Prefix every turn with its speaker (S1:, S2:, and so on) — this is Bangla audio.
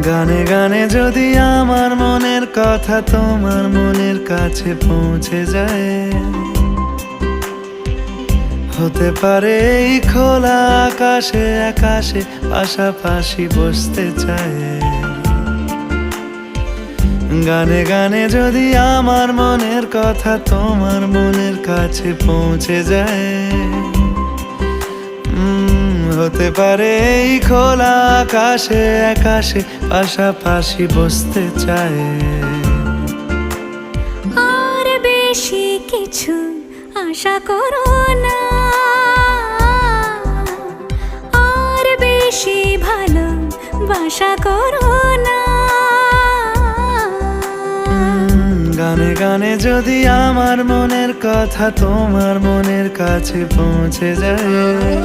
S1: গানে গানে যদি আমার মনের কথা তোমার মনের কাছে পৌঁছে যায়, হতে পারে এই খোলা আকাশে আকাশে পাশাপাশি বসতে চায়। গানে গানে যদি আমার মনের কথা তোমার মনের কাছে পৌঁছে যায়, হতে পারে এই খোলা আকাশে আকাশে পাশাপাশি বসতে চায়।
S2: আর বেশি কিছু আশা করো না, আর বেশি ভালোবাসা করো না।
S1: গানে গানে যদি আমার মনের কথা তোমার মনের কাছে পৌঁছে যায়,